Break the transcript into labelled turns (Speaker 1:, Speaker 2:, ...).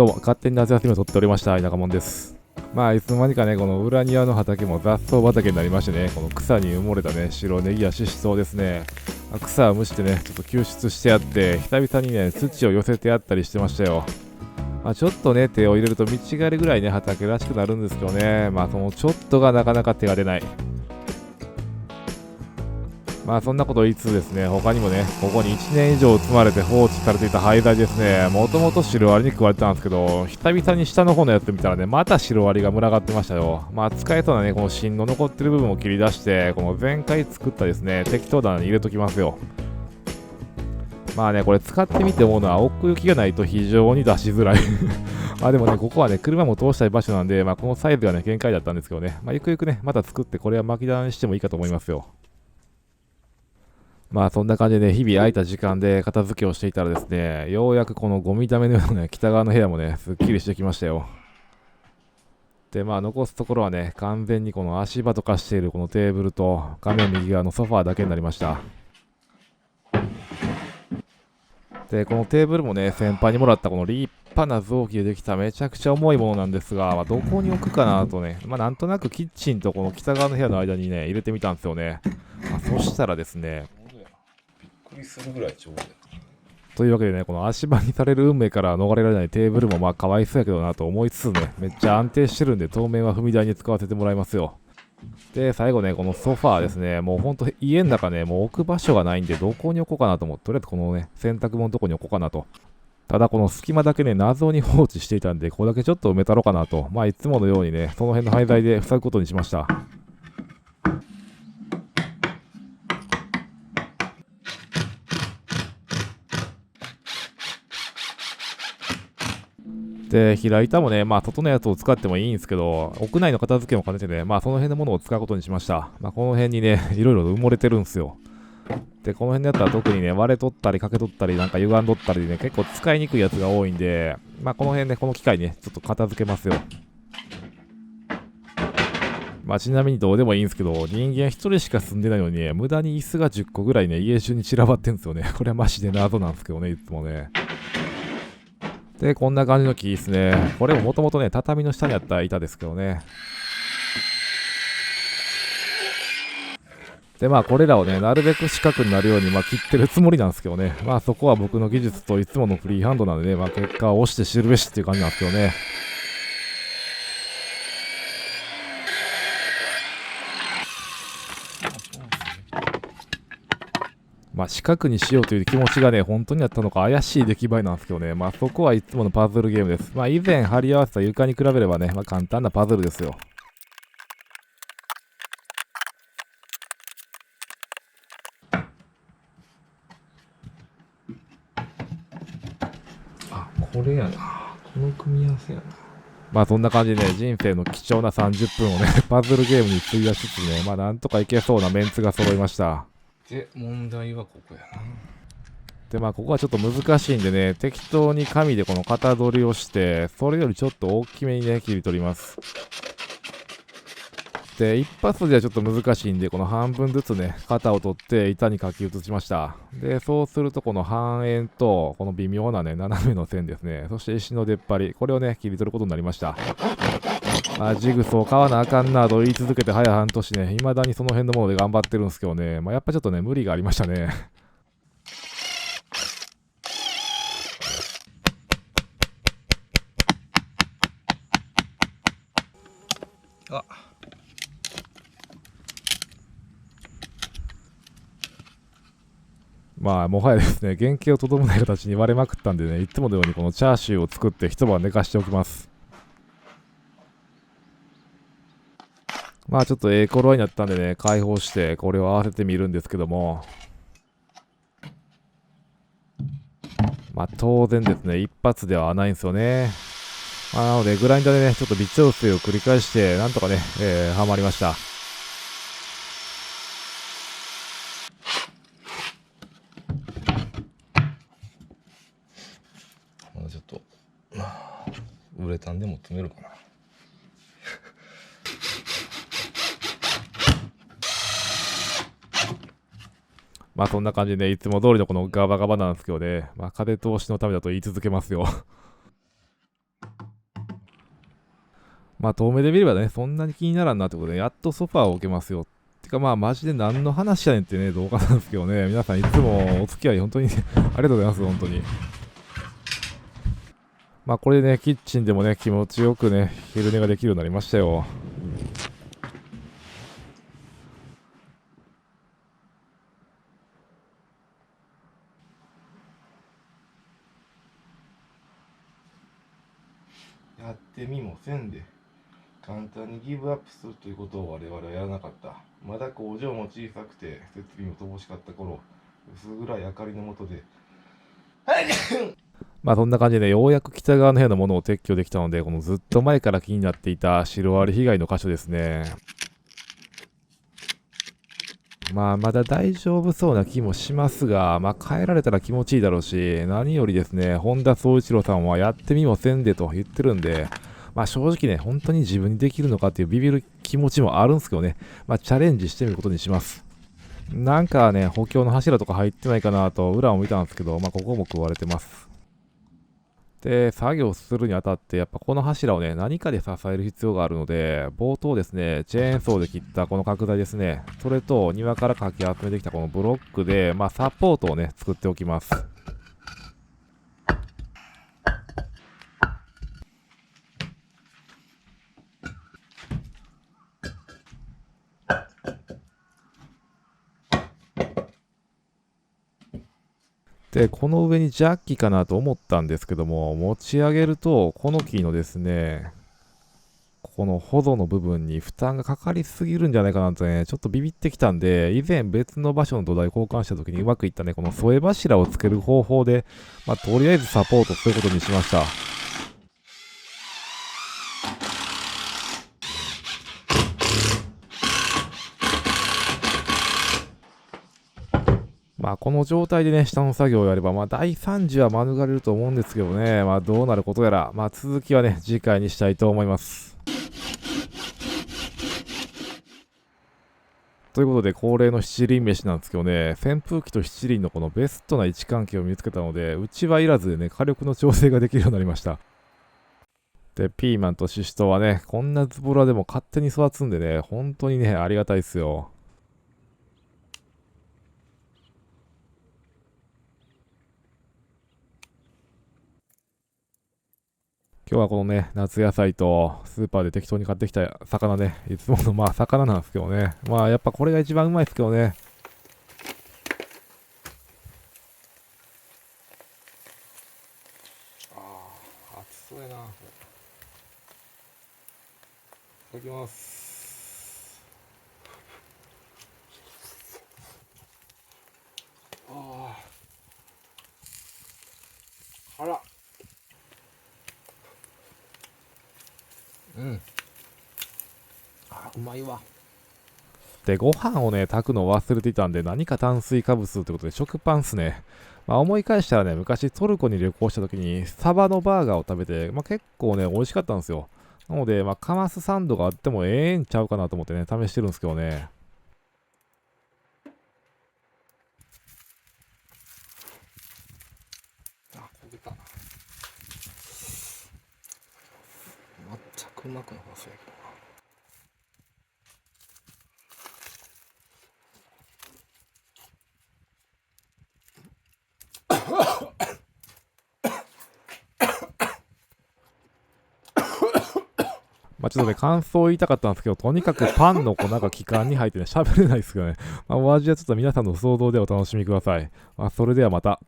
Speaker 1: どうも、勝手に夏休みを取っておりました、田舎者です。まあ、いつの間にかね、この裏庭の畑も雑草畑になりましてね、この草に埋もれたね、白ネギやシシトウですね。草を蒸してね、ちょっと救出してやって、久々にね、土を寄せてやったりしてましたよ。ちょっとね、手を入れると見違えるぐらいね、畑らしくなるんですけどね、そのちょっとがなかなか手が出ない。そんなことを言いつつですね、他にもね、ここに1年以上積まれて放置されていた廃材ですね、もともとシロアリに食われてたんですけど、久々に下の方のやつ見たらね、またシロアリが群がってましたよ。使えそうなね、この芯の残ってる部分を切り出して、この前回作ったですね、適当棚に入れときますよ。これ使ってみて思うのは、奥行きがないと非常に出しづらいでもね、ここはね、車も通したい場所なんで、このサイズがね、限界だったんですけどね、ゆくゆくね、また作って、これは巻き棚にしてもいいかと思いますよ。そんな感じでね、日々空いた時間で片付けをしていたらですね、ようやくこのゴミ溜めのようなね、北側の部屋もね、すっきりしてきましたよ。で、残すところはね、完全にこの足場と化しているこのテーブルと、画面右側のソファーだけになりました。で、このテーブルもね、先輩にもらったこの立派な臓器でできためちゃくちゃ重いものなんですが、どこに置くかなとね、なんとなくキッチンとこの北側の部屋の間にね、入れてみたんですよね。そしたらですね、
Speaker 2: びっくりするぐらいちょうど。
Speaker 1: というわけでね、この足場にされる運命から逃れられないテーブルもかわいそうやけどなと思いつつね、めっちゃ安定してるんで当面は踏み台に使わせてもらいますよ。で、最後ね、このソファーですね、もうほんと家の中ね、もう置く場所がないんでどこに置こうかなと思って、とりあえずこのね、洗濯物のとこに置こうかなと。ただこの隙間だけね、謎に放置していたんで、ここだけちょっと埋めたろうかなと。いつものようにね、その辺の廃材で塞ぐことにしました。で、平板もね、外のやつを使ってもいいんですけど、屋内の片付けも兼ねてね、その辺のものを使うことにしました。この辺にね、いろいろ埋もれてるんですよ。で、この辺のやつは特にね、割れとったり、欠けとったり、なんか歪んどったりでね、結構使いにくいやつが多いんで、この辺ね、この機械ね、ちょっと片付けますよ。ちなみにどうでもいいんですけど、人間一人しか住んでないのにね、無駄に椅子が10個ぐらいね、家中に散らばってんですよね。これはマジで謎なんですけどね、いつもね。で、こんな感じの木ですね。これももともとね、畳の下にあった板ですけどね。で、これらをね、なるべく四角になるように、切ってるつもりなんですけどね。そこは僕の技術といつものフリーハンドなんでね、結果を押して知るべしっていう感じなんですけどね。四角にしようという気持ちがね、本当にあったのか怪しい出来栄えなんですけどね。そこはいつものパズルゲームです。以前貼り合わせた床に比べればね、簡単なパズルですよ。
Speaker 2: これやな。この組み合わせやな。
Speaker 1: そんな感じでね、人生の貴重な30分をね、パズルゲームに費やしつつね、なんとかいけそうなメンツが揃いました。
Speaker 2: で、問題はここやな。
Speaker 1: で、ここはちょっと難しいんでね、適当に紙でこの型取りをして、それよりちょっと大きめにね、切り取ります。で、一発ではちょっと難しいんで、この半分ずつね、型を取って板に書き写しました。で、そうするとこの半円と、この微妙なね、斜めの線ですね、そして石の出っ張り、これをね、切り取ることになりました。ジグソー買わなあかんなと言い続けて早半年ね、未だにその辺のもので頑張ってるんですけどね、やっぱちょっとね、無理がありましたね。
Speaker 2: あ、
Speaker 1: もはやですね、原型をとどめない形に割れまくったんでね、いつものようにこのチャーシューを作って一晩寝かしておきます。ちょっと頃合いになったんでね、開放してこれを合わせてみるんですけども、当然ですね、一発では合わないんですよね。なので、グラインダーでね、ちょっと微調整を繰り返して、なんとかね、はまりました。
Speaker 2: まだちょっと、ウレタンでも詰めるかな。
Speaker 1: そんな感じで、いつも通りのこのガバガバなんですけどね、風通しのためだと言い続けますよ。まあ遠目で見ればね、そんなに気にならんなってことで、やっとソファーを置けますよ。てかまあマジで何の話やねんってね、動画なんですけどね、皆さんいつもお付き合い本当にありがとうございます、本当に。まあこれでね、キッチンでもね、気持ちよくね、昼寝ができるようになりましたよ。
Speaker 2: やってみもせんで簡単にギブアップするということを我々はやらなかった。まだ工場も小さくて設備も乏しかった頃、薄暗い明かりの下で
Speaker 1: まあそんな感じでね、ようやく北側の部屋のものを撤去できたので、このずっと前から気になっていたシロアリ被害の箇所ですね。まあまだ大丈夫そうな気もしますが、まあ帰られたら気持ちいいだろうし、何よりですね、本田宗一郎さんはやってみもせんでと言ってるんで、まあ正直ね、本当に自分にできるのかっていうビビる気持ちもあるんですけどね、まあチャレンジしてみることにします。なんかね、補強の柱とか入ってないかなと裏を見たんですけど、まあここも食われてます。で、作業するにあたって、やっぱこの柱をね、何かで支える必要があるので、冒頭ですね、チェーンソーで切ったこの角材ですね、それと庭からかき集めてきたこのブロックで、まあサポートをね、作っておきます。で、この上にジャッキかなと思ったんですけども、持ち上げると、この木のですね、この保存の部分に負担がかかりすぎるんじゃないかなとね、ちょっとビビってきたんで、以前別の場所の土台交換した時にうまくいったね、この添え柱をつける方法で、まあ、とりあえずサポートすることにしました。まあこの状態でね、下の作業をやれば、まあ大惨事は免れると思うんですけどね、まあどうなることやら、まあ続きはね、次回にしたいと思います。ということで、恒例の七輪飯なんですけどね、扇風機と七輪のこのベストな位置関係を見つけたので、うちはいらずでね、火力の調整ができるようになりました。で、ピーマンとシシトウはね、こんなズボラでも勝手に育つんでね、本当にね、ありがたいっすよ。今日はこのね、夏野菜とスーパーで適当に買ってきた魚ね、いつものまあ魚なんですけどね。まあやっぱこれが一番うまいですけどね。
Speaker 2: ああ、熱そうやな。いただきます。ああ、辛っ。うん。あ、うまいわ。
Speaker 1: で、ご飯をね、炊くのを忘れていたんで、何か炭水化物ということで食パンっすね。まあ思い返したらね、昔トルコに旅行した時にサバのバーガーを食べて、まあ結構ね、美味しかったんですよ。なので、まあカマスサンドがあってもええんちゃうかなと思ってね、試してるんですけどね。
Speaker 2: あ、焦げたな。全くうまくなさそうやけど。
Speaker 1: まあちょっとね、感想を言いたかったんですけど、とにかくパンの粉が気管に入ってね、喋れないですけどね。まあお味はちょっと皆さんの想像でお楽しみください。まあそれではまた。